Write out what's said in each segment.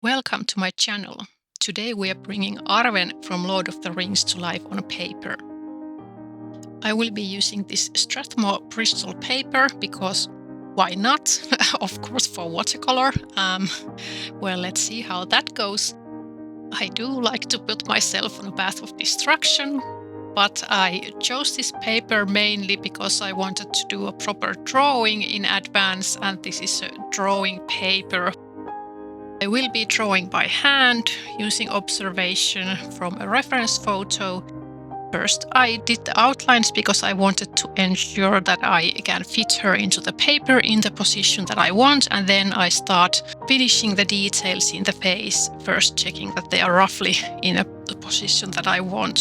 Welcome to my channel. Today we are bringing Arwen from Lord of the Rings to life on paper. I will be using this Strathmore Bristol paper because why not? Of course for watercolor. Well, let's see how that goes. I do like to put myself on a path of destruction, but I chose this paper mainly because I wanted to do a proper drawing in advance, and this is a drawing paper. I will be drawing by hand using observation from a reference photo. First, I did the outlines because I wanted to ensure that I can fit her into the paper in the position that I want, and then I start finishing the details in the face, first checking that they are roughly in the position that I want.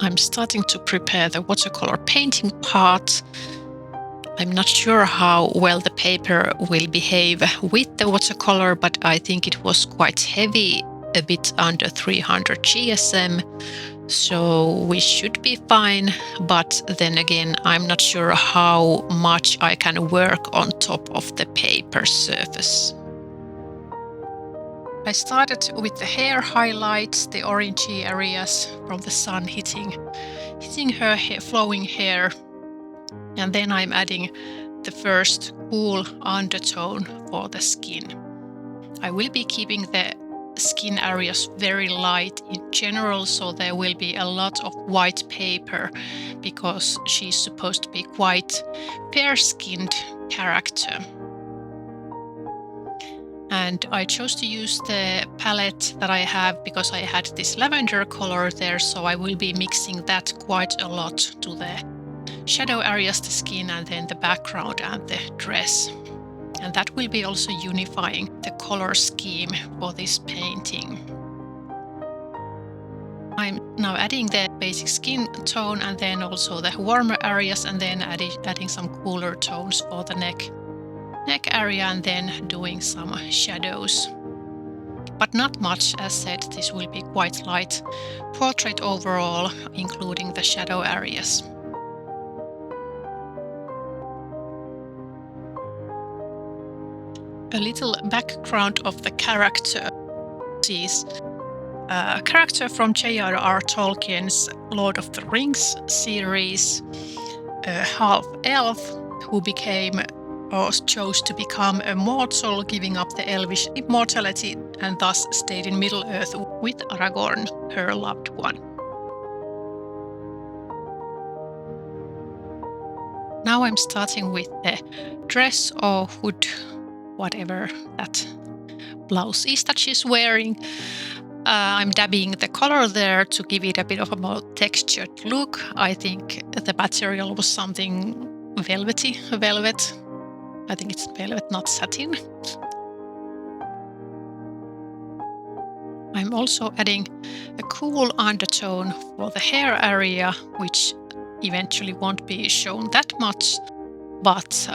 I'm starting to prepare the watercolor painting part. I'm not sure how well the paper will behave with the watercolor, but I think it was quite heavy, a bit under 300 GSM, so we should be fine. But then again, I'm not sure how much I can work on top of the paper surface. I started with the hair highlights, the orangey areas from the sun hitting her flowing hair. And then I'm adding the first cool undertone for the skin. I will be keeping the skin areas very light in general, so there will be a lot of white paper because she's supposed to be quite fair-skinned character. And I chose to use the palette that I have because I had this lavender color there, so I will be mixing that quite a lot to the shadow areas, the skin, and then the background and the dress. And that will be also unifying the color scheme for this painting. I'm now adding the basic skin tone and then also the warmer areas, and then adding some cooler tones for the neck area, and then doing some shadows. But not much, as said, this will be quite light portrait overall, including the shadow areas. A little background of the character. She's a character from J.R.R. Tolkien's Lord of the Rings series, a half-elf who chose to become a mortal, giving up the elvish immortality, and thus stayed in Middle-earth with Aragorn, her loved one. Now I'm starting with the dress or hood, whatever that blouse is that she's wearing. I'm dabbing the color there to give it a bit of a more textured look. I think the material was something velvet. I think it's velvet, not satin. I'm also adding a cool undertone for the hair area, which eventually won't be shown that much, but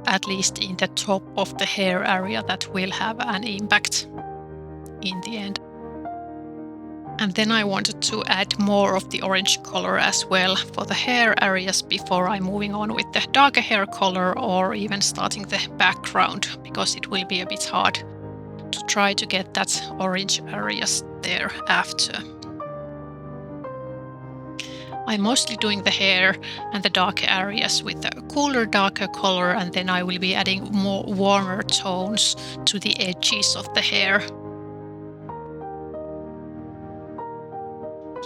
at least in the top of the hair area that will have an impact in the end. And then I wanted to add more of the orange color as well for the hair areas before I'm moving on with the darker hair color or even starting the background, because it will be a bit hard to try to get that orange areas there after. I'm mostly doing the hair and the dark areas with a cooler, darker color, and then I will be adding more warmer tones to the edges of the hair.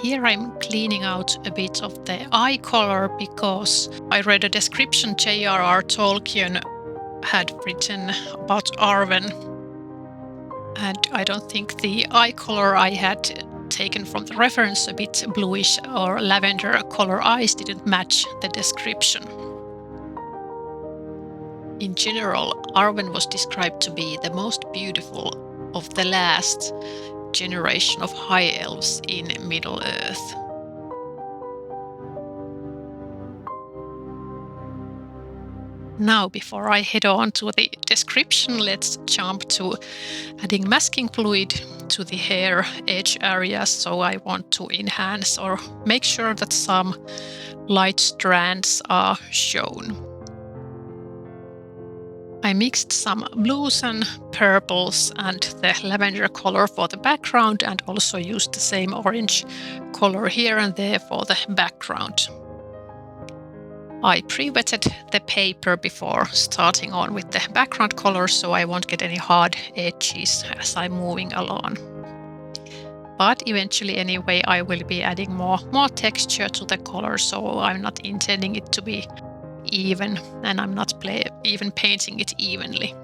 Here I'm cleaning out a bit of the eye color because I read a description J.R.R. Tolkien had written about Arwen, and I don't think the eye color I had taken from the reference, a bit bluish or lavender color eyes, didn't match the description. In general, Arwen was described to be the most beautiful of the last generation of high elves in Middle-earth. Now, before I head on to the description, let's jump to adding masking fluid to the hair edge areas. So I want to enhance or make sure that some light strands are shown. I mixed some blues and purples and the lavender color for the background, and also used the same orange color here and there for the background. I pre-wetted the paper before starting on with the background color, so I won't get any hard edges as I'm moving along. But eventually anyway, I will be adding more texture to the color, so I'm not intending it to be even, and I'm not even painting it evenly.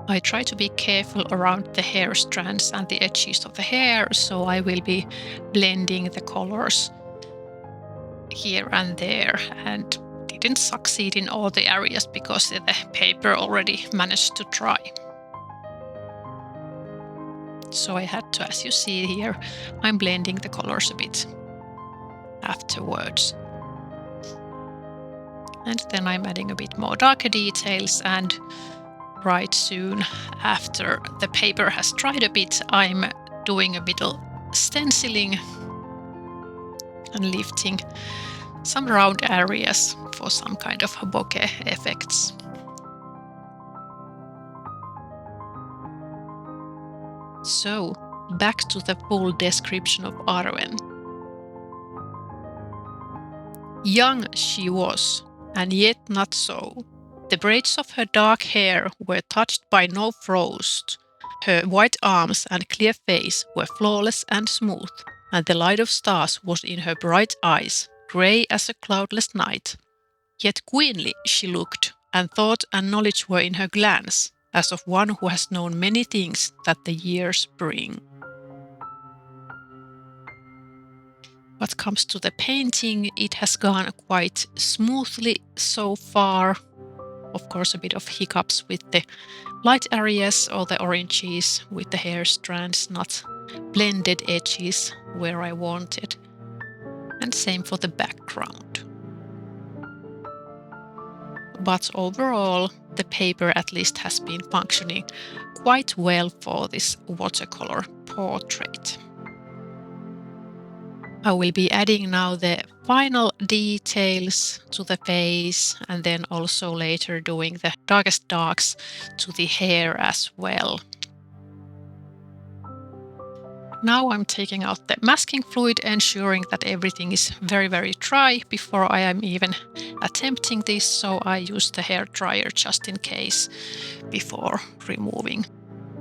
I try to be careful around the hair strands and the edges of the hair, so I will be blending the colors here and there, and didn't succeed in all the areas because the paper already managed to dry. So I had to, as you see here, I'm blending the colors a bit afterwards. And then I'm adding a bit more darker details, and right soon after the paper has dried a bit, I'm doing a bit of stenciling and lifting some round areas for some kind of bokeh effects. So, back to the full description of Arwen. Young she was, and yet not so. The braids of her dark hair were touched by no frost. Her white arms and clear face were flawless and smooth, and the light of stars was in her bright eyes, grey as a cloudless night. Yet queenly she looked, and thought and knowledge were in her glance, as of one who has known many things that the years bring. What comes to the painting, it has gone quite smoothly so far. Of course, a bit of hiccups with the light areas or the oranges with the hair strands, not blended edges where I wanted. And same for the background. But overall, the paper at least has been functioning quite well for this watercolor portrait. I will be adding now the final details to the face, and then also later doing the darkest darks to the hair as well. Now I'm taking out the masking fluid, ensuring that everything is very dry before I am even attempting this, so I use the hair dryer just in case before removing,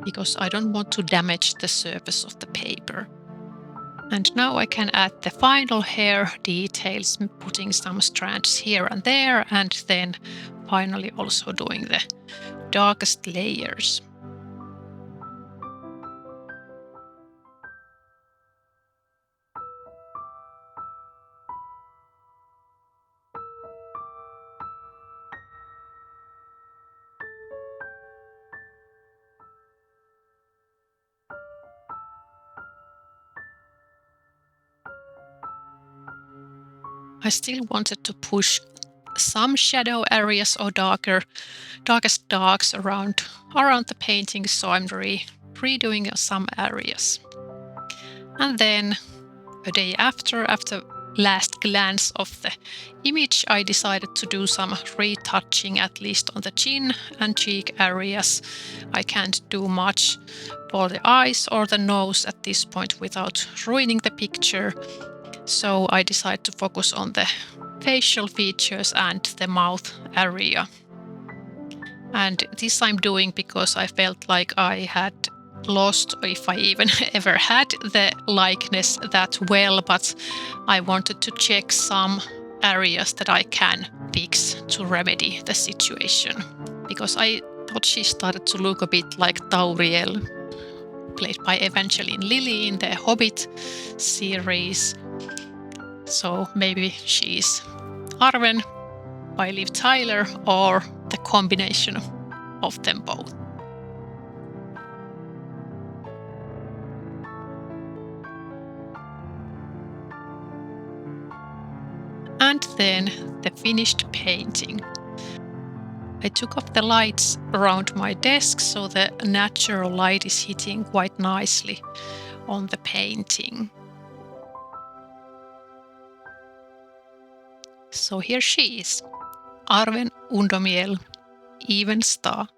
because I don't want to damage the surface of the paper. And now I can add the final hair details, putting some strands here and there, and then finally also doing the darkest layers. I still wanted to push some shadow areas or darkest darks around the painting, so I'm redoing some areas. And then a day after last glance of the image, I decided to do some retouching, at least on the chin and cheek areas. I can't do much for the eyes or the nose at this point without ruining the picture. So I decided to focus on the facial features and the mouth area. And this I'm doing because I felt like I had lost, if I even ever had, the likeness that well, but I wanted to check some areas that I can fix to remedy the situation. Because I thought she started to look a bit like Tauriel, played by Evangeline Lilly in the Hobbit series. So maybe she's Arwen by Liv Tyler, or the combination of them both. And then the finished painting. I took off the lights around my desk so the natural light is hitting quite nicely on the painting. So here she is, Arwen Undómiel, Evenstar.